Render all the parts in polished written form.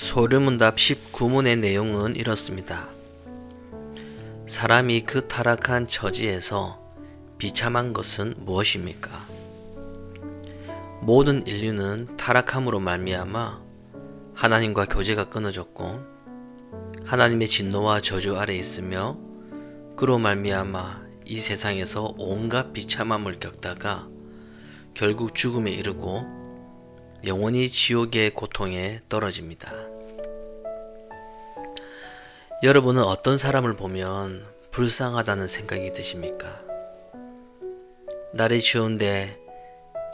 소리문답 19문의 내용은 이렇습니다. 사람이 그 타락한 처지에서 비참한 것은 무엇입니까? 모든 인류는 타락함으로 말미암아 하나님과 교제가 끊어졌고 하나님의 진노와 저주 아래 있으며 그로 말미암아 이 세상에서 온갖 비참함을 겪다가 결국 죽음에 이르고 영원히 지옥의 고통에 떨어집니다. 여러분은 어떤 사람을 보면 불쌍하다는 생각이 드십니까? 날이 추운데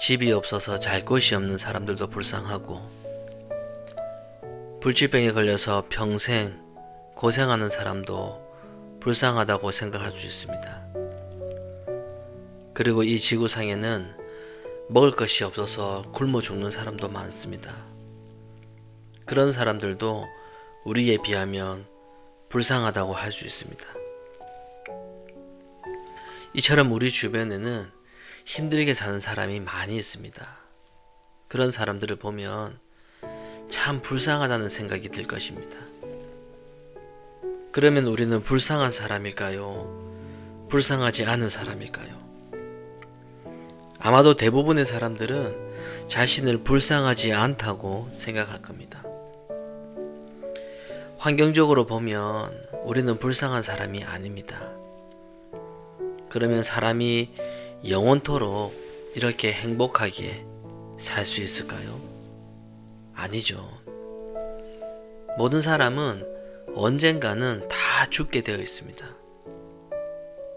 집이 없어서 잘 곳이 없는 사람들도 불쌍하고, 불치병에 걸려서 평생 고생하는 사람도 불쌍하다고 생각할 수 있습니다. 그리고 이 지구상에는 먹을 것이 없어서 굶어 죽는 사람도 많습니다. 그런 사람들도 우리에 비하면 불쌍하다고 할 수 있습니다. 이처럼 우리 주변에는 힘들게 사는 사람이 많이 있습니다. 그런 사람들을 보면 참 불쌍하다는 생각이 들 것입니다. 그러면 우리는 불쌍한 사람일까요? 불쌍하지 않은 사람일까요? 아마도 대부분의 사람들은 자신을 불쌍하지 않다고 생각할 겁니다. 환경적으로 보면 우리는 불쌍한 사람이 아닙니다. 그러면 사람이 영원토록 이렇게 행복하게 살 수 있을까요? 아니죠. 모든 사람은 언젠가는 다 죽게 되어 있습니다.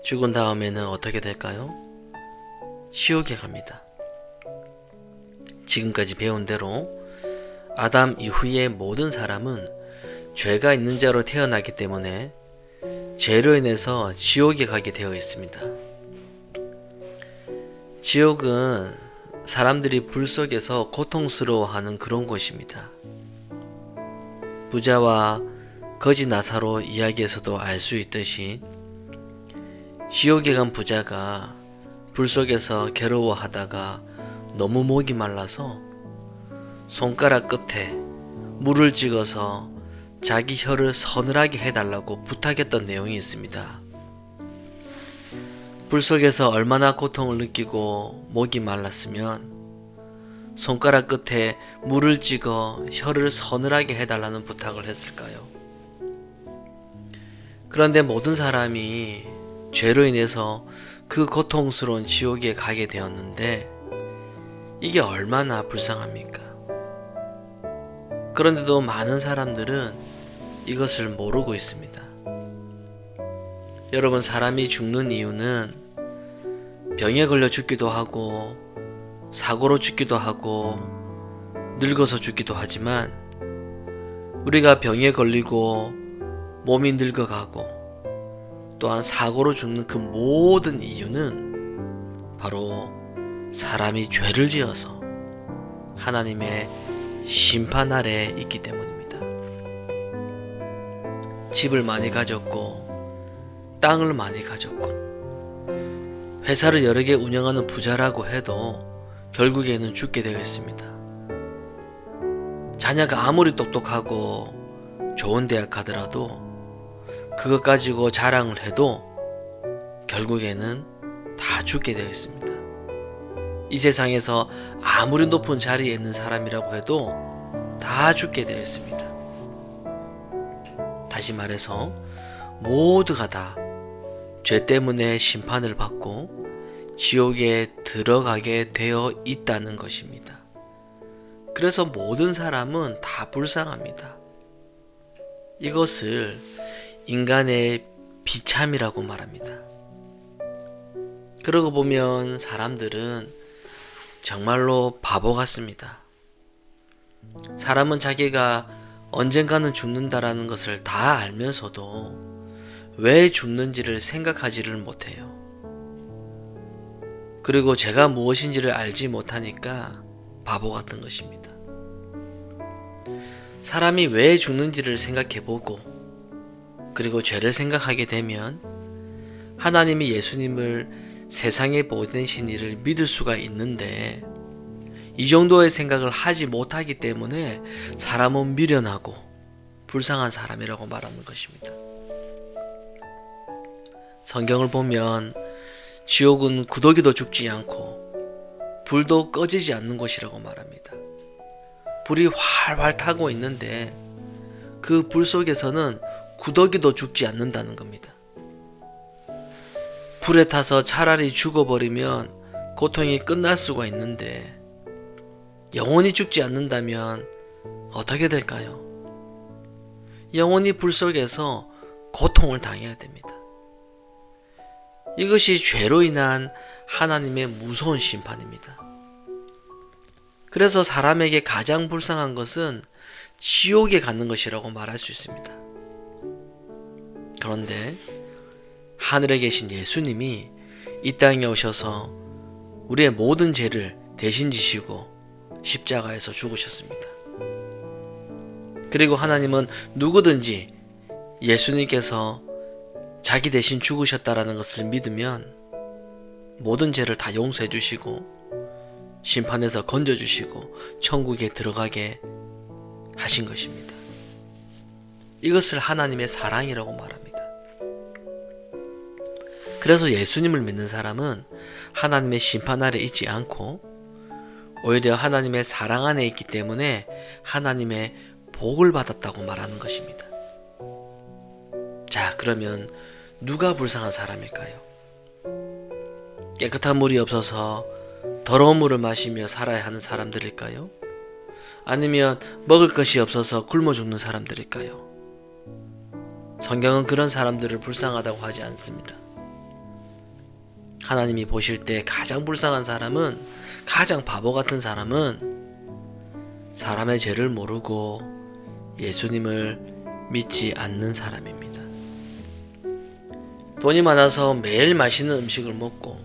죽은 다음에는 어떻게 될까요? 지옥에 갑니다. 지금까지 배운 대로 아담 이후의 모든 사람은 죄가 있는 자로 태어나기 때문에 죄로 인해서 지옥에 가게 되어 있습니다. 지옥은 사람들이 불 속에서 고통스러워하는 그런 곳입니다. 부자와 거지 나사로 이야기에서도 알 수 있듯이 지옥에 간 부자가 불 속에서 괴로워하다가 너무 목이 말라서 손가락 끝에 물을 찍어서 자기 혀를 서늘하게 해달라고 부탁했던 내용이 있습니다. 불 속에서 얼마나 고통을 느끼고 목이 말랐으면 손가락 끝에 물을 찍어 혀를 서늘하게 해달라는 부탁을 했을까요? 그런데 모든 사람이 죄로 인해서 그 고통스러운 지옥에 가게 되었는데 이게 얼마나 불쌍합니까? 그런데도 많은 사람들은 이것을 모르고 있습니다. 여러분, 사람이 죽는 이유는 병에 걸려 죽기도 하고 사고로 죽기도 하고 늙어서 죽기도 하지만 우리가 병에 걸리고 몸이 늙어가고 또한 사고로 죽는 그 모든 이유는 바로 사람이 죄를 지어서 하나님의 심판 아래 있기 때문입니다. 집을 많이 가졌고 땅을 많이 가졌고 회사를 여러 개 운영하는 부자라고 해도 결국에는 죽게 되어 있습니다. 자녀가 아무리 똑똑하고 좋은 대학 가더라도 그것 가지고 자랑을 해도 결국에는 다 죽게 되어 있습니다. 이 세상에서 아무리 높은 자리에 있는 사람이라고 해도 다 죽게 되어 있습니다. 다시 말해서 모두가 다 죄 때문에 심판을 받고 지옥에 들어가게 되어 있다는 것입니다. 그래서 모든 사람은 다 불쌍합니다. 이것을 인간의 비참이라고 말합니다. 그러고 보면 사람들은 정말로 바보 같습니다. 사람은 자기가 언젠가는 죽는다라는 것을 다 알면서도 왜 죽는지를 생각하지를 못해요. 그리고 죄가 무엇인지를 알지 못하니까 바보 같은 것입니다. 사람이 왜 죽는지를 생각해보고 그리고 죄를 생각하게 되면 하나님이 예수님을 세상에 보내신 이를 믿을 수가 있는데 이 정도의 생각을 하지 못하기 때문에 사람은 미련하고 불쌍한 사람이라고 말하는 것입니다. 성경을 보면 지옥은 구더기도 죽지 않고 불도 꺼지지 않는 곳이라고 말합니다. 불이 활활 타고 있는데 그 불 속에서는 구더기도 죽지 않는다는 겁니다. 불에 타서 차라리 죽어버리면 고통이 끝날 수가 있는데 영원히 죽지 않는다면 어떻게 될까요? 영원히 불 속에서 고통을 당해야 됩니다. 이것이 죄로 인한 하나님의 무서운 심판입니다. 그래서 사람에게 가장 불쌍한 것은 지옥에 가는 것이라고 말할 수 있습니다. 그런데 하늘에 계신 예수님이 이 땅에 오셔서 우리의 모든 죄를 대신 지시고 십자가에서 죽으셨습니다. 그리고 하나님은 누구든지 예수님께서 자기 대신 죽으셨다라는 것을 믿으면 모든 죄를 다 용서해 주시고 심판에서 건져 주시고 천국에 들어가게 하신 것입니다. 이것을 하나님의 사랑이라고 말합니다. 그래서 예수님을 믿는 사람은 하나님의 심판 아래 있지 않고 오히려 하나님의 사랑 안에 있기 때문에 하나님의 복을 받았다고 말하는 것입니다. 자, 그러면 누가 불쌍한 사람일까요? 깨끗한 물이 없어서 더러운 물을 마시며 살아야 하는 사람들일까요? 아니면 먹을 것이 없어서 굶어 죽는 사람들일까요? 성경은 그런 사람들을 불쌍하다고 하지 않습니다. 하나님이 보실 때 가장 불쌍한 사람은, 가장 바보 같은 사람은 사람의 죄를 모르고 예수님을 믿지 않는 사람입니다. 돈이 많아서 매일 맛있는 음식을 먹고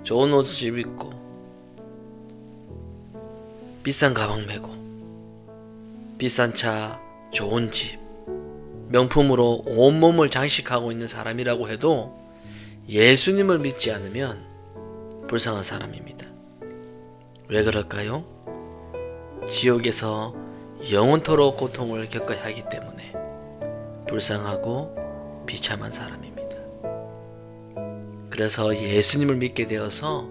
좋은 옷을 입고 비싼 가방 메고 비싼 차, 좋은 집, 명품으로 온몸을 장식하고 있는 사람이라고 해도 예수님을 믿지 않으면 불쌍한 사람입니다. 왜 그럴까요? 지옥에서 영원토록 고통을 겪어야 하기 때문에 불쌍하고 비참한 사람입니다. 그래서 예수님을 믿게 되어서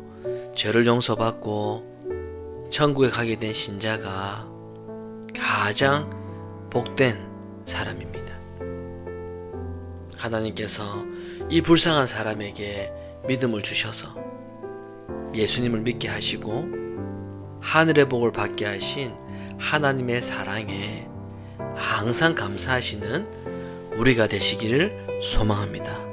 죄를 용서받고 천국에 가게 된 신자가 가장 복된 사람입니다. 하나님께서 이 불쌍한 사람에게 믿음을 주셔서 예수님을 믿게 하시고 하늘의 복을 받게 하신 하나님의 사랑에 항상 감사하시는 우리가 되시기를 소망합니다.